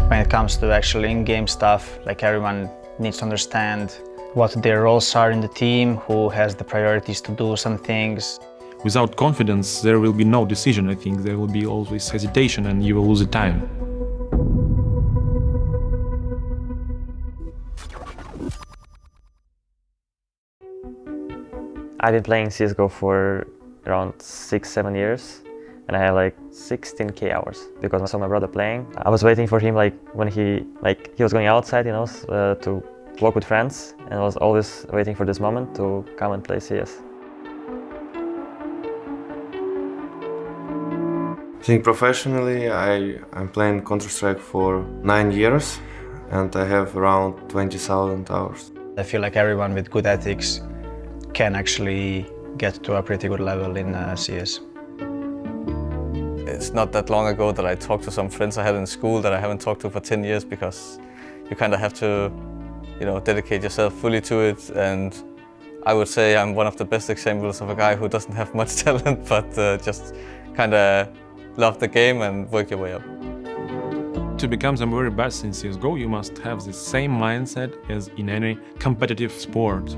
When it comes to actually in-game stuff, like everyone needs to understand what their roles are in the team, who has the priorities to do some things. Without confidence, there will be no decision, I think. There will be always hesitation and you will lose the time. I've been playing CSGO for around 6-7 years, and I had like 16k hours because I saw my brother playing. I was waiting for him when he was going outside, to walk with friends, and I was always waiting for this moment to come and play CS. I think professionally, I'm playing Counter-Strike for 9 years, and I have around 20,000 hours. I feel like everyone with good ethics can actually get to a pretty good level in CS. It's not that long ago that I talked to some friends I had in school that I haven't talked to for 10 years because you kind of have to, dedicate yourself fully to it. And I would say I'm one of the best examples of a guy who doesn't have much talent, but just kind of love the game and work your way up. To become the very best in CSGO, you must have the same mindset as in any competitive sport.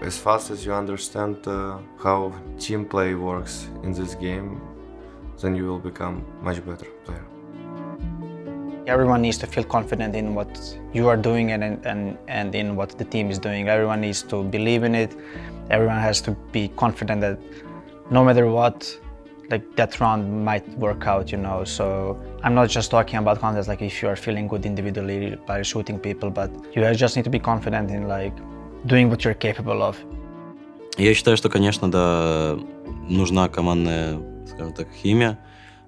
As fast as you understand how team play works in this game, then you will become much better player. Everyone needs to feel confident in what you are doing and in what the team is doing. Everyone needs to believe in it. Everyone has to be confident that no matter what, that round might work out, So I'm not just talking about confidence, if you are feeling good individually by shooting people, but you just need to be confident in doing what you're capable of. Я считаю, что, конечно, да, нужна командная, скажем так, химия,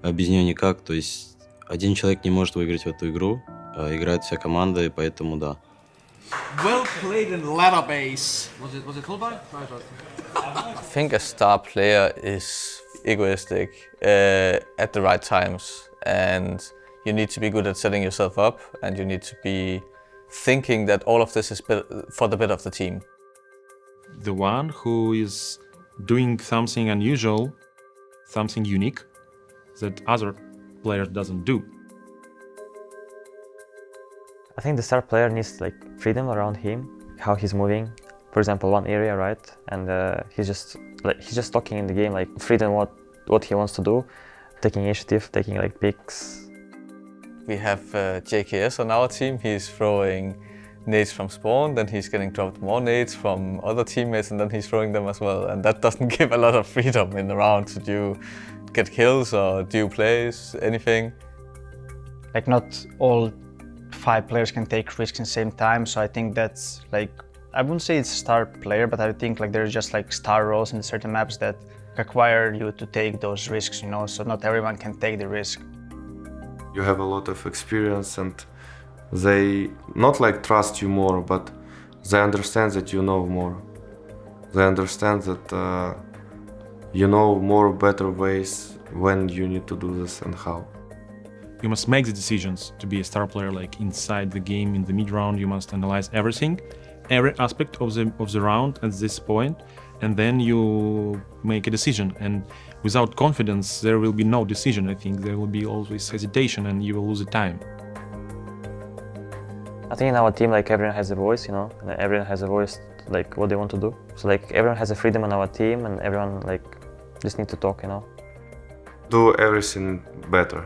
без нее никак. То есть один человек не может выиграть в эту игру, играет вся команда, и поэтому да. Well played in ladder base. Was it Holbein? I think a star player is egoistic at the right times, and you need to be good at setting yourself up, and you need to be thinking that all of this is for the better of the team. The one who is doing something unusual, something unique that other players doesn't do. I think the star player needs freedom around him, how he's moving. For example, one area, right? And he's just talking in the game, freedom what he wants to do, taking initiative, taking picks. We have JKS on our team. He's throwing nades from spawn, then he's getting dropped more nades from other teammates, and then he's throwing them as well. And that doesn't give a lot of freedom in the round to get kills or do plays, anything. Not all 5 players can take risks at the same time, so I think that's I wouldn't say it's a star player, but I think there's just star roles in certain maps that require you to take those risks, so not everyone can take the risk. You have a lot of experience and they not trust you more, but they understand that you know more. They understand that you know more better ways when you need to do this and how. You must make the decisions to be a star player, inside the game, in the mid-round. You must analyze everything, every aspect of the round at this point, and then you make a decision. And without confidence, there will be no decision, I think. There will be always hesitation and you will lose the time. I think in our team, everyone has a voice, Everyone has a voice, what they want to do. So, everyone has a freedom on our team, and everyone, just need to talk, Do everything better.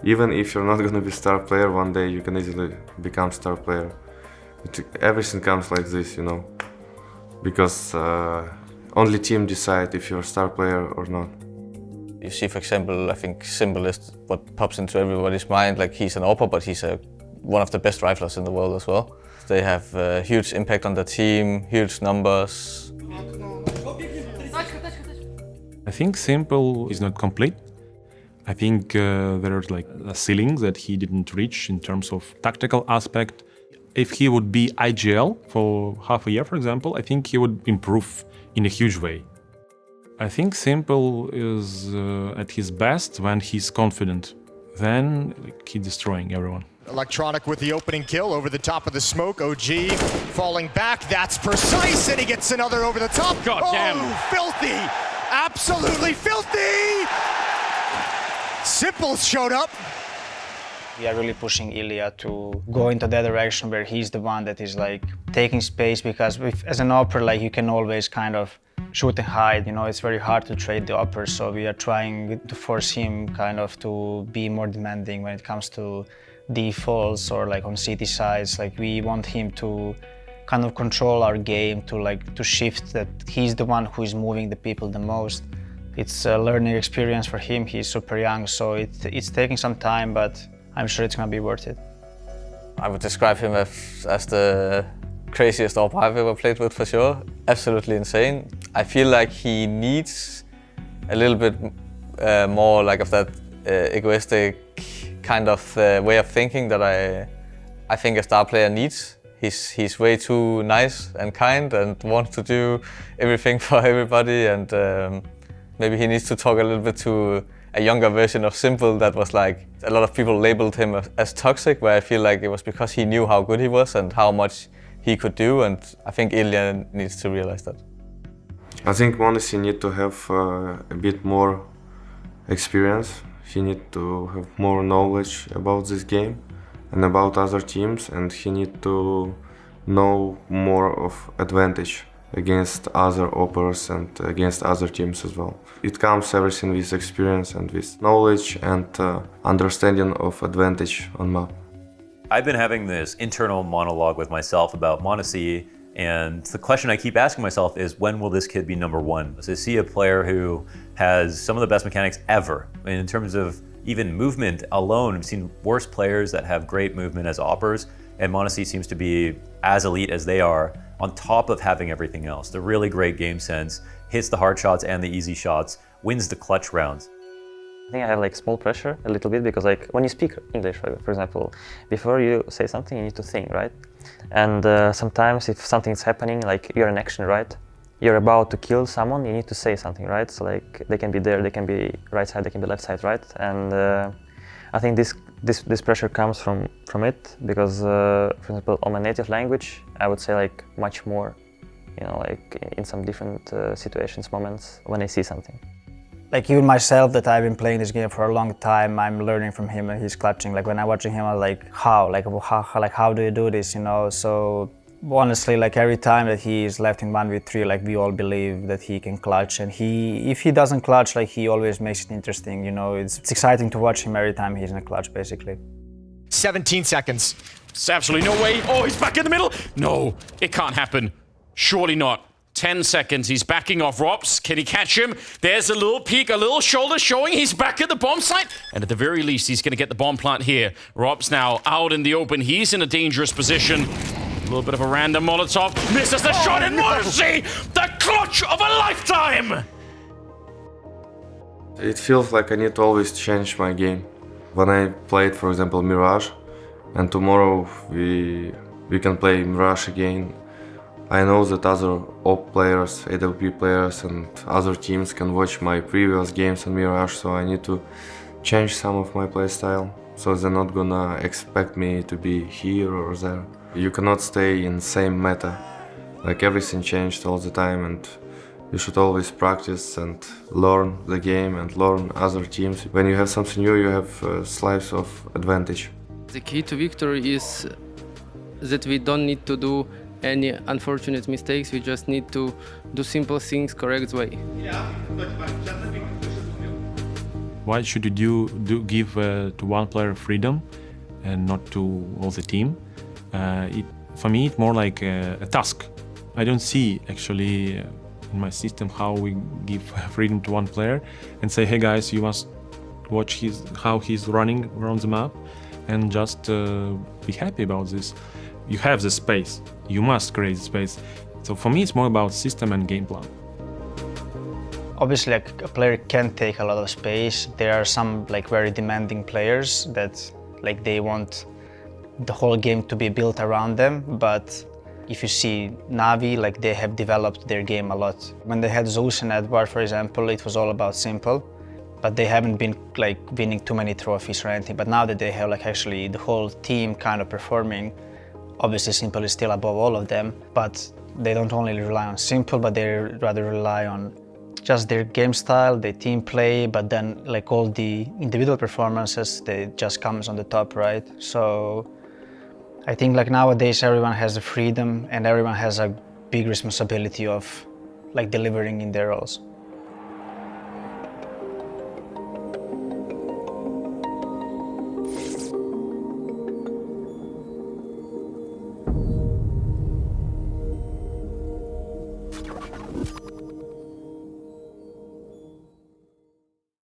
Even if you're not gonna be star player, one day you can easily become star player. Everything comes like this, because only team decide if you're a star player or not. You see, for example, I think Simple is what pops into everybody's mind. He's an AWPer, but he's one of the best riflers in the world as well. They have a huge impact on the team, huge numbers. I think Simple is not complete. I think there's a ceiling that he didn't reach in terms of tactical aspect. If he would be IGL for half a year, for example, I think he would improve in a huge way. I think Simple is at his best when he's confident. Then he's destroying everyone. Electronic with the opening kill over the top of the smoke. OG falling back. That's precise, and he gets another over the top. God damn. Filthy! Absolutely filthy! Simple showed up. We are really pushing Ilya to go into that direction where he's the one that is like taking space, because as an upper, like you can always kind of shoot and hide, you know, it's very hard to trade the upper. So we are trying to force him kind of to be more demanding when it comes to defaults or like on city sides. Like we want him to kind of control our game, to shift that he's the one who is moving the people the most. It's a learning experience for him. He's super young, so it's taking some time, but I'm sure it's gonna be worth it. I would describe him as the craziest op I've ever played with, for sure. Absolutely insane. I feel like he needs a little bit more like of that egoistic kind of way of thinking that I think a star player needs. He's way too nice and kind and wants to do everything for everybody, and maybe he needs to talk a little bit to a younger version of Simple that was like, a lot of people labeled him as toxic, where I feel like it was because he knew how good he was and how much he could do, and I think Ilya needs to realize that. I think Monesi need to have a bit more experience. He need to have more knowledge about this game and about other teams, and he need to know more of advantage against other operas and against other teams as well. It comes everything with experience and with knowledge and understanding of advantage on map. I've been having this internal monologue with myself about Monesi, and the question I keep asking myself is, when will this kid be number one? To see a player who has some of the best mechanics ever, in terms of even movement alone, I've seen worse players that have great movement as oppers, and Monesi seems to be as elite as they are, on top of having everything else. The really great game sense, hits the hard shots and the easy shots, wins the clutch rounds. I think I have like small pressure a little bit, because like when you speak English, for example, before you say something you need to think, right? And sometimes if something is happening, like you're in action, right? You're about to kill someone, you need to say something, right? So like they can be there, they can be right side, they can be left side, right? And I think this pressure comes from it, because for example on my native language I would say like much more, you know, like in some different situations, moments when I see something. Like even myself, that I've been playing this game for a long time, I'm learning from him and he's clutching. Like when I'm watching him, I'm like, how do you do this, you know? So honestly, like every time that he is left in 1v3, like we all believe that he can clutch, and if he doesn't clutch, like he always makes it interesting, you know? It's exciting to watch him every time he's in a clutch, basically. 17 seconds. It's absolutely no way. Oh, he's back in the middle. No, it can't happen. Surely not. 10 seconds, he's backing off. Rops, can he catch him? There's a little peek, a little shoulder showing he's back at the bomb site. And at the very least, he's going to get the bomb plant here. Rops now out in the open. He's in a dangerous position. A little bit of a random Molotov. Misses the shot, and Monesi, the clutch of a lifetime! It feels like I need to always change my game. When I played, for example, Mirage, and tomorrow we can play Mirage again, I know that other OP players, AWP players and other teams can watch my previous games on Mirage, so I need to change some of my playstyle, so they're not gonna expect me to be here or there. You cannot stay in same meta, like everything changed all the time, and you should always practice and learn the game and learn other teams. When you have something new, you have a slice of advantage. The key to victory is that we don't need to do any unfortunate mistakes, we just need to do simple things correct way. Why should you give to one player freedom and not to all the team? For me, it's more like a task. I don't see actually in my system how we give freedom to one player and say, hey guys, you must watch how he's running around the map and just be happy about this. You have the space, you must create the space. So for me, it's more about system and game plan. Obviously, like, a player can take a lot of space. There are some like very demanding players that like they want the whole game to be built around them. But if you see Navi, like they have developed their game a lot. When they had Zeus and Edward, for example, it was all about Simple, but they haven't been like winning too many trophies or anything. But now that they have like actually the whole team kind of performing, obviously Simple is still above all of them, but they don't only rely on Simple, but they rather rely on just their game style, their team play, but then like all the individual performances, they just comes on the top, right? So I think like nowadays everyone has the freedom and everyone has a big responsibility of like delivering in their roles.